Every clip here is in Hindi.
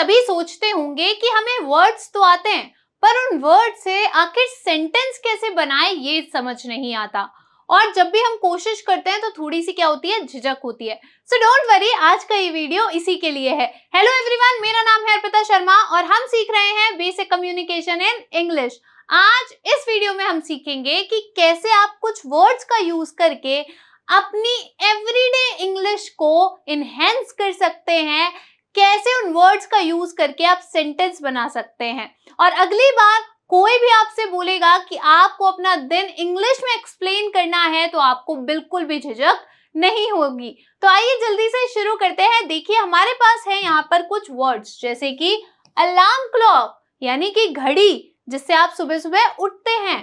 सभी सोचते होंगे कि हमें वर्ड्स तो आते हैं, पर उन वर्ड से आखिर सेंटेंस कैसे बनाए ये समझ नहीं आता। और जब भी हम कोशिश करते हैं तो थोड़ी सी क्या होती है, झिझक होती है। सो डोंट वरी, आज का ये वीडियो इसी के लिए है। हेलो एवरीवन, मेरा नाम है अर्पिता शर्मा और हम सीख रहे हैं बेसिक कम्युनिकेशन इन इंग्लिश। आज इस वीडियो में हम सीखेंगे कि कैसे आप कुछ वर्ड्स का यूज करके अपनी एवरीडे इंग्लिश को इनहेंस कर सकते हैं, कैसे उन वर्ड्स का यूज करके आप सेंटेंस बना सकते हैं। और अगली बार कोई भी आपसे बोलेगा कि आपको अपना दिन इंग्लिश में एक्सप्लेन करना है तो आपको बिल्कुल भी झिझक नहीं होगी। तो आइए जल्दी से शुरू करते हैं। देखिए हमारे पास है यहाँ पर कुछ वर्ड्स, जैसे कि अलार्म क्लॉक यानी कि घड़ी, जिससे आप सुबह सुबह उठते हैं।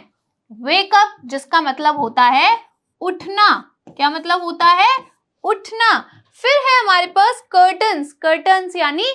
वेक अप, जिसका मतलब होता है उठना। क्या मतलब होता है? उठना। फिर है हमारे पास कर्टन्स, कर्टन्स यानी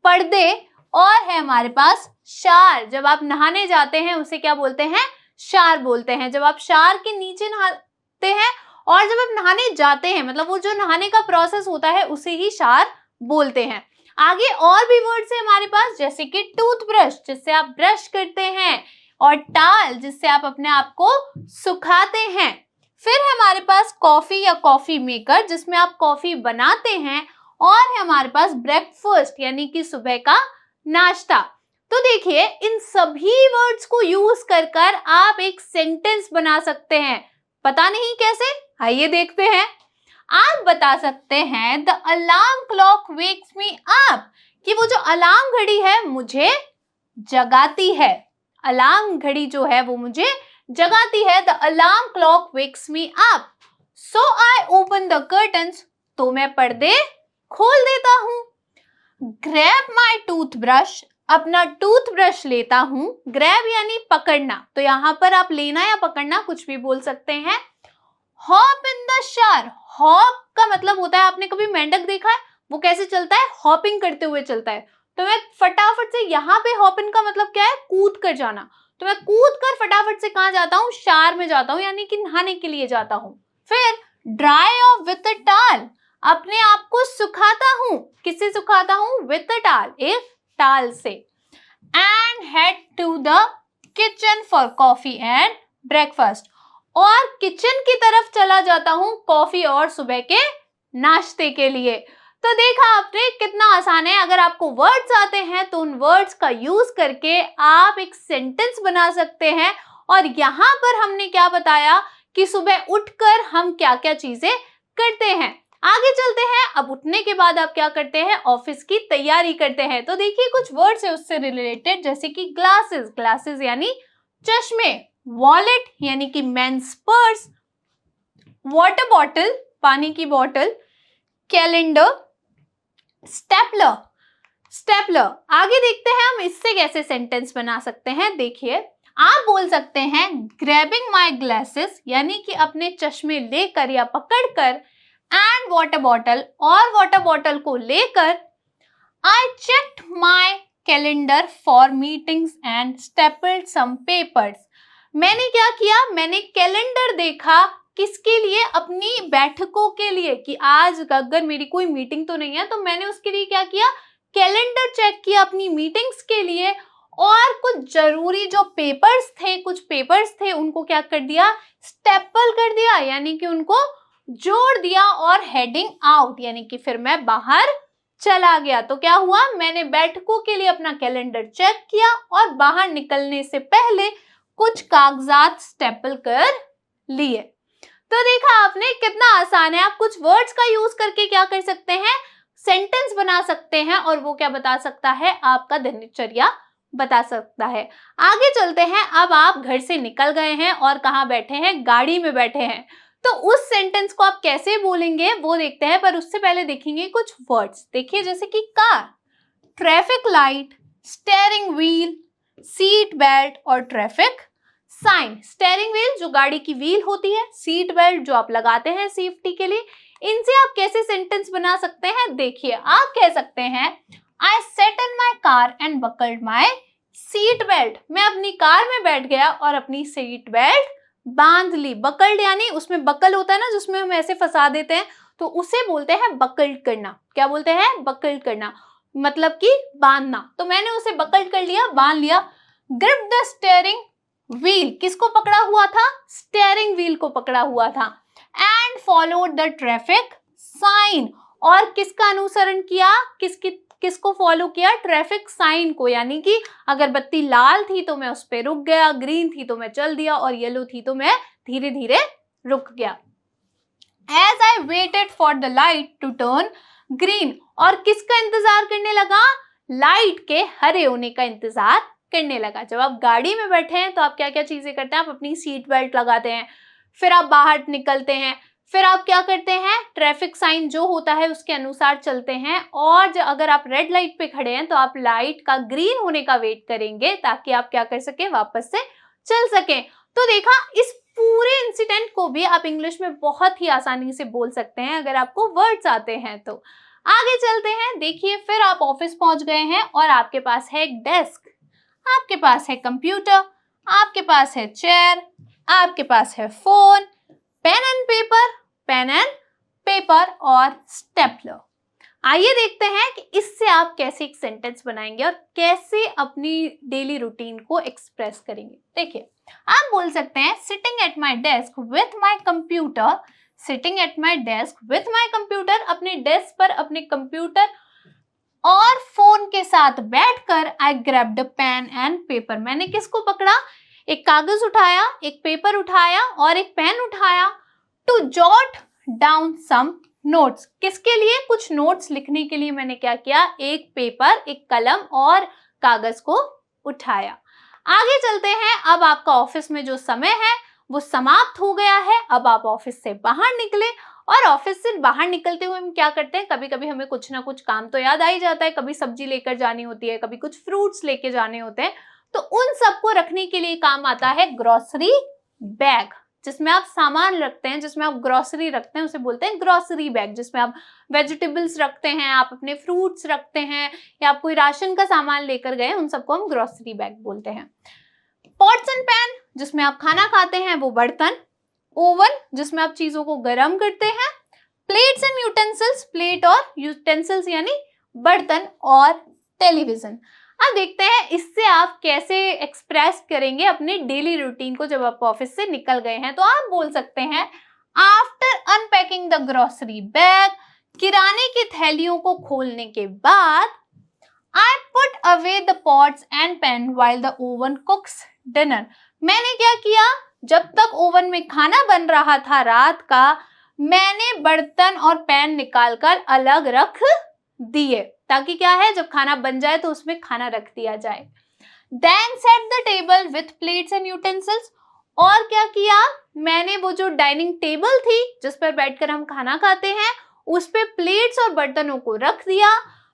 पर्दे। और है हमारे पास शार, जब आप नहाने जाते हैं उसे क्या बोलते हैं? शार बोलते हैं। जब आप शार के नीचे नहाते हैं और जब आप नहाने जाते हैं, मतलब वो जो नहाने का प्रोसेस होता है उसे ही शार बोलते हैं। आगे और भी वर्ड्स है हमारे पास, जैसे कि टूथब्रश, जिससे आप ब्रश करते हैं, और टाल, जिससे आप अपने आप को सुखाते हैं। फिर है हमारे पास कॉफी या कॉफी मेकर, जिसमें आप कॉफी बनाते हैं। और है हमारे पास ब्रेकफास्ट यानी कि सुबह का नाश्ता। तो देखिए इन सभी वर्ड्स को यूज कर कर आप एक सेंटेंस बना सकते हैं। पता नहीं कैसे? आइए देखते हैं। आप बता सकते हैं the alarm clock wakes me up, कि वो जो अलार्म घड़ी है मुझे जगाती है। अलार्म घड़ी जो है वो मुझे जगाती है। The alarm clock wakes me up. So I open the curtains, तो मैं पर्दे खोल देता हूं। ग्रैब माई टूथब्रश, अपना टूथब्रश लेता हूं। ग्रैब यानी पकड़ना, तो यहां पर आप लेना या पकड़ना कुछ भी बोल सकते हैं। हॉप इन द शार, हॉप का मतलब होता है, आपने कभी मेंढक देखा है? वो कैसे चलता है? हॉपिंग करते हुए चलता है। तो मैं फटाफट से, यहाँ पे हॉप इन का मतलब क्या है? कूद कर जाना। तो मैं कूद कर फटाफट से कहाँ जाता हूँ? शार में जाता हूँ, यानी कि नहाने के लिए जाता हूँ। फिर ड्राई ऑफ विथ अ टाल, अपने आप को सुखाता हूँ। किससे सुखाता हूँ? विथ अ टाल, एक टाल से। And head to the kitchen for coffee and breakfast, और किचन की तरफ चला जाता हूं कॉफी और सुबह के नाश्ते के लिए। तो देखा आपने कितना आसान है। अगर आपको वर्ड्स आते हैं तो उन वर्ड्स का यूज करके आप एक सेंटेंस बना सकते हैं। और यहाँ पर हमने क्या बताया कि सुबह उठकर हम क्या क्या चीजें करते हैं। आगे चलते हैं। अब उठने के बाद आप क्या करते हैं? ऑफिस की तैयारी करते हैं। तो देखिए कुछ वर्ड्स है उससे रिलेटेड, जैसे कि ग्लासेस, ग्लासेस यानी चश्मे। वॉलेट यानी कि मेंस पर्स। वाटर बॉटल, पानी की बोतल। कैलेंडर। Stapler, stapler. आगे देखते हैं हम इससे कैसे सेंटेंस बना सकते हैं। देखिए आप बोल सकते हैं ग्रैबिंग माई ग्लासेस, यानी कि अपने चश्मे लेकर या पकड़कर, एंड वाटर बॉटल, और वाटर बॉटल को लेकर, I checked my calendar for meetings and stapled some papers. मैंने क्या किया? मैंने कैलेंडर देखा, किसके लिए? अपनी बैठकों के लिए, कि आज अगर मेरी कोई मीटिंग तो नहीं है, तो मैंने उसके लिए क्या किया? कैलेंडर चेक किया अपनी मीटिंग्स के लिए। और कुछ जरूरी जो पेपर्स थे, कुछ पेपर्स थे, उनको क्या कर दिया? स्टेपल कर दिया, यानी कि उनको जोड़ दिया। और हेडिंग आउट, यानी कि फिर मैं बाहर चला गया। तो क्या हुआ? मैंने बैठकों के लिए अपना कैलेंडर चेक किया और बाहर निकलने से पहले कुछ कागजात स्टेपल कर लिए। तो देखा आपने कितना आसान है। आप कुछ वर्ड्स का यूज करके क्या कर सकते हैं? सेंटेंस बना सकते हैं। और वो क्या बता सकता है? आपका दिनचर्या बता सकता है। आगे चलते हैं। अब आप घर से निकल गए हैं और कहाँ बैठे हैं? गाड़ी में बैठे हैं। तो उस सेंटेंस को आप कैसे बोलेंगे वो देखते हैं, पर उससे पहले देखेंगे कुछ वर्ड्स। देखिए जैसे कि car, traffic light, steering wheel, seat belt और ट्रैफिक साइन। स्टीयरिंग व्हील जो गाड़ी की व्हील होती है, सीट बेल्ट जो आप लगाते हैं सेफ्टी के लिए। इनसे आप कैसे सेंटेंस बना सकते हैं? देखिए आप कह सकते हैं I sat in my car and buckled my seat belt. मैं अपनी कार में बैठ गया और अपनी सीट बेल्ट बांध ली। बकल्ड यानी उसमें बकल होता है ना, जिसमें हम ऐसे फंसा देते हैं, तो उसे बोलते हैं बकल्ड करना। क्या बोलते हैं? बकल्ड करना। मतलब कि बांधना, तो मैंने उसे बकल्ड कर लिया, बांध लिया। ग्रिप द स्टीयरिंग व्हील, किसको पकड़ा हुआ था? स्टीयरिंग व्हील को पकड़ा हुआ था। And followed the traffic sign, और किसका अनुसरण किया? किसको फॉलो किया? ट्रैफिक साइन को, यानी कि अगर बत्ती लाल थी तो मैं उस पर रुक गया, ग्रीन थी तो मैं चल दिया, और येलो थी तो मैं धीरे धीरे रुक गया। As I waited for the light to turn green, और किसका इंतजार करने लगा? लाइट के हरे होने का इंतजार करने लगा। जब आप गाड़ी में बैठे हैं तो आप क्या क्या चीजें करते हैं? आप अपनी सीट बेल्ट लगाते हैं, फिर आप बाहर निकलते हैं, फिर आप क्या करते हैं? ट्रैफिक साइन जो होता है उसके अनुसार चलते हैं, और अगर आप रेड लाइट पे खड़े हैं तो आप लाइट का ग्रीन होने का वेट करेंगे ताकि आप क्या कर सके? वापस से चल सके। तो देखा, इस पूरे इंसिडेंट को भी आप इंग्लिश में बहुत ही आसानी से बोल सकते हैं अगर आपको वर्ड्स आते हैं तो। आगे चलते हैं। देखिए, फिर आप ऑफिस पहुंच गए हैं और आपके पास है एक डेस्क, आपके पास है कंप्यूटर, आपके पास है चेयर, आपके पास है फोन, पेन एंड पेपर और स्टेपलर। आइए देखते हैं कि इससे आप कैसे एक सेंटेंस बनाएंगे और कैसे अपनी डेली रूटीन को एक्सप्रेस करेंगे। देखिए, आप बोल सकते हैं sitting at my desk with my computer, sitting at my desk with my computer, अपने डेस्क पर अपने कंप्यूटर और फोन के साथ बैठकर I grabbed a pen and paper, मैंने किसको पकड़ा? एक कागज उठाया, एक पेपर उठाया और एक पेन उठाया, to jot down some notes, किसके लिए? कुछ नोट्स लिखने के लिए मैंने क्या किया? एक पेपर, एक कलम और कागज को उठाया। आगे चलते हैं। अब आपका ऑफिस में जो समय है वो समाप्त हो गया है। अब आप ऑफिस से बाहर निकले, और ऑफिस से बाहर निकलते हुए हम क्या करते हैं? कभी कभी हमें कुछ ना कुछ काम तो याद आ ही जाता है, कभी सब्जी लेकर जानी होती है, कभी कुछ फ्रूट्स लेके जाने होते हैं, तो उन सबको रखने के लिए काम आता है ग्रोसरी बैग, जिसमें आप सामान रखते हैं, जिसमें आप ग्रोसरी रखते हैं, उसे बोलते हैं ग्रोसरी बैग, जिसमें आप वेजिटेबल्स रखते हैं, आप अपने फ्रूट्स रखते हैं, या आप कोई राशन का सामान लेकर गए, उन सबको हम ग्रोसरी बैग बोलते हैं। पॉट्स एंड पैन, जिसमें आप खाना खाते हैं, वो बर्तन। ओवन, जिसमें आप चीजों को गर्म करते हैं। प्लेट्स एंड यूटेंसिल्स, प्लेट और यूटेंसिल्स यानी बर्तन। और टेलीविजन। अब देखते हैं इससे आप कैसे एक्सप्रेस करेंगे अपने डेली रूटीन को जब आप ऑफिस से निकल गए हैं। तो आप बोल सकते हैं after unpacking the grocery bag, किराने की थैलियों को खोलने के बाद, I put away the pots and pan while the oven कुक्स dinner, मैंने क्या किया? जब तक ओवन में खाना बन रहा था रात का, मैंने बर्तन और पैन निकालकर अलग रख दिए, ताकि क्या है, जब खाना बन जाए तो उसमें खाना रख दिया जाए। Then set the table with plates and utensils, और क्या किया? मैंने वो जो डाइनिंग टेबल थी जिस पर बैठकर हम खाना खाते हैं, उस पे प्लेट्स और बर्तनों को रख दिया।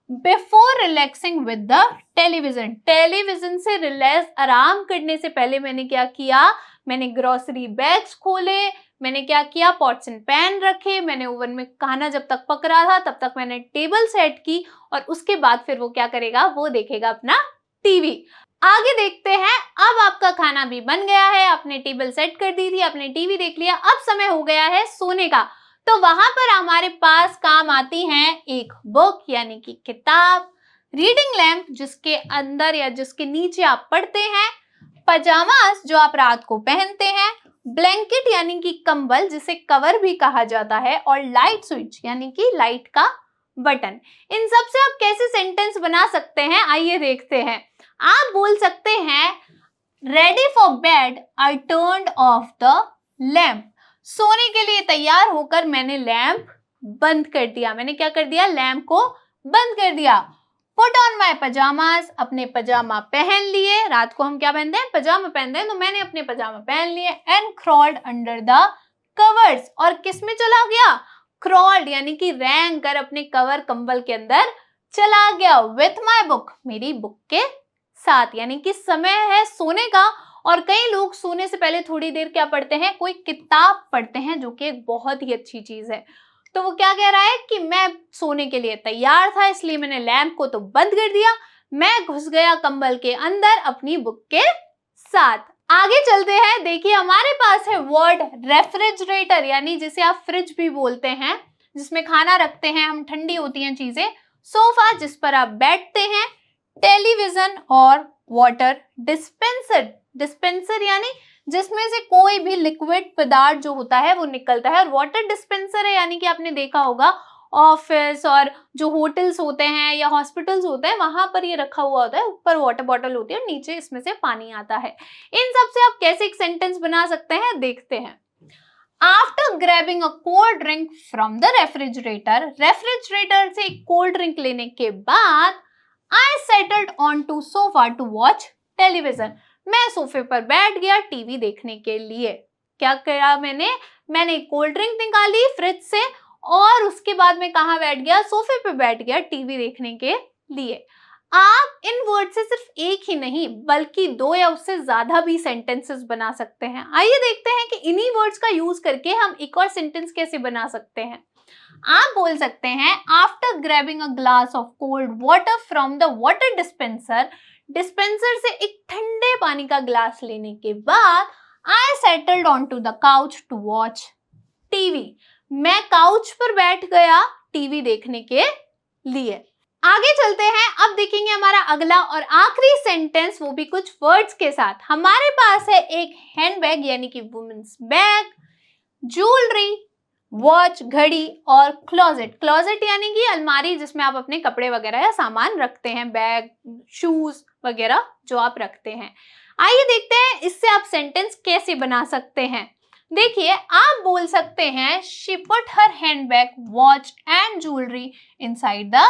Before relaxing with the television, television से रिलैक्स आराम करने से पहले मैंने क्या किया? मैंने ग्रोसरी बैग्स खोले, मैंने क्या किया? पॉट्स एंड पैन रखे, मैंने ओवन में खाना जब तक पक रहा था तब तक मैंने टेबल सेट की, और उसके बाद फिर वो क्या करेगा? वो देखेगा अपना टीवी। आगे देखते हैं। अब आपका खाना भी बन गया है, आपने टेबल सेट कर दी थी, आपने टीवी देख लिया, अब समय हो गया है सोने का। तो वहां पर हमारे पास काम आती है एक बुक यानी कि किताब, रीडिंग लैम्प जिसके अंदर या जिसके नीचे आप पढ़ते हैं, पजामास जो आप रात को पहनते हैं, ब्लैंकेट यानी कि कंबल जिसे कवर भी कहा जाता है, और लाइट स्विच यानी कि लाइट का बटन। इन सब से आप कैसे सेंटेंस बना सकते हैं, आइए देखते हैं। आप बोल सकते हैं ready for bed I turned of the lamp, सोने के लिए तैयार होकर मैंने लैंप बंद कर दिया। मैंने क्या कर दिया? लैंप को बंद कर दिया। पुट ऑन माई पजामास, अपने पजामा पहन लिए। रात को हम क्या पहनते हैं? पजामा पहनते हैं, तो मैंने अपने पजामा पहन लिए। And crawled under the covers, और किस में चला गया? क्रॉल्ड यानी कि रेंग कर अपने कवर कंबल के अंदर चला गया। विथ माई बुक, मेरी बुक के साथ, यानी कि समय है सोने का, और कई लोग सोने से पहले थोड़ी देर क्या पढ़ते हैं? कोई किताब पढ़ते हैं, जो कि एक बहुत ही अच्छी चीज है। तो वो क्या कह रहा है कि मैं सोने के लिए तैयार था, इसलिए मैंने लैंप को तो बंद कर दिया, मैं घुस गया कंबल के अंदर अपनी बुक के साथ। आगे चलते हैं। देखिए, हमारे पास है वर्ड रेफ्रिजरेटर, यानी जिसे आप फ्रिज भी बोलते हैं, जिसमें खाना रखते हैं हम, ठंडी होती हैं चीजें। सोफा जिस पर आप बैठते हैं, टेलीविजन और वाटर डिस्पेंसर, डिस्पेंसर यानी जिसमें से कोई भी लिक्विड पदार्थ जो होता है वो निकलता है, और वाटर डिस्पेंसर है यानी कि आपने देखा होगा ऑफिस और जो होटल्स होते हैं या हॉस्पिटल्स होते हैं वहां पर ये रखा हुआ होता है, ऊपर वाटर बॉटल होती है और नीचे इसमें से पानी आता है। इन सब से आप कैसे एक सेंटेंस बना सकते हैं देखते हैं। After grabbing a cold drink from the refrigerator, refrigerator से एक कोल्ड ड्रिंक लेने के बाद I settled on to sofa to watch television, मैं सोफे पर बैठ गया टीवी देखने के लिए। क्या करा मैंने कोल्ड ड्रिंक निकाली फ्रिज से और उसके बाद में कहाँ बैठ गया, सोफे पे बैठ गया टीवी देखने के लिए। आप इन वर्ड से सिर्फ एक ही नहीं बल्कि 2 या उससे ज्यादा भी सेंटेंसेस बना सकते हैं। आइए देखते हैं कि इन्हीं वर्ड्स का यूज करके हम एक और सेंटेंस कैसे बना सकते हैं। आप बोल सकते हैं after grabbing a glass of cold water from the water dispenser, dispenser से एक ठंडे पानी का ग्लास लेने के बाद I settled on to the couch to watch TV, मैं काउच पर बैठ गया टीवी देखने के लिए। आगे चलते हैं, अब देखेंगे हमारा अगला और आखिरी सेंटेंस, वो भी कुछ वर्ड्स के साथ। हमारे पास है एक हैंडबैग यानी कि वुमेन्स बैग, ज्वेलरी, वॉच घड़ी और क्लोजेट, क्लोजेट यानी कि अलमारी जिसमें आप अपने कपड़े वगैरह या सामान रखते हैं, बैग शूज वगैरह जो आप रखते हैं। आइए देखते हैं इससे आप सेंटेंस कैसे बना सकते हैं। देखिए आप बोल सकते हैं she put her handbag, watch and jewellery inside the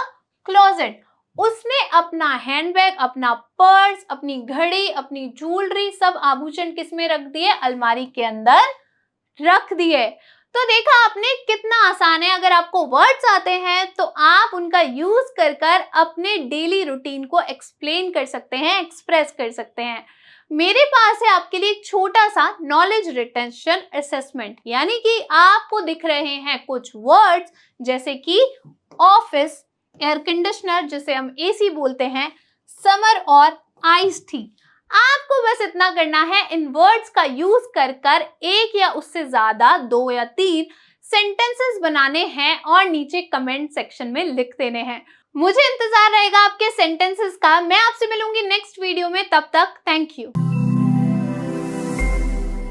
closet, उसने अपना हैंडबैग, अपना पर्स, अपनी घड़ी, अपनी ज्वेलरी, सब आभूषण किस में रख दिए, अलमारी के अंदर रख दिए। तो देखा आपने कितना आसान है। अगर आपको वर्ड्स आते हैं तो आप उनका यूज कर कर अपने डेली रूटीन को एक्सप्लेन कर सकते हैं, एक्सप्रेस कर सकते हैं। मेरे पास है आपके लिए एक छोटा सा नॉलेज रिटेंशन असेसमेंट, यानी कि आपको दिख रहे हैं कुछ वर्ड्स जैसे कि ऑफिस, एयर कंडीशनर जिसे हम एसी बोलते हैं, समर और आइस टी। आपको बस इतना करना है, इन वर्ड्स का यूज कर कर एक या उससे ज्यादा 2 या 3 सेंटेंसेस बनाने हैं और नीचे कमेंट सेक्शन में लिख देने हैं। मुझे इंतजार रहेगा आपके सेंटेंसेस का। मैं आपसे मिलूंगी नेक्स्ट वीडियो में, तब तक थैंक यू।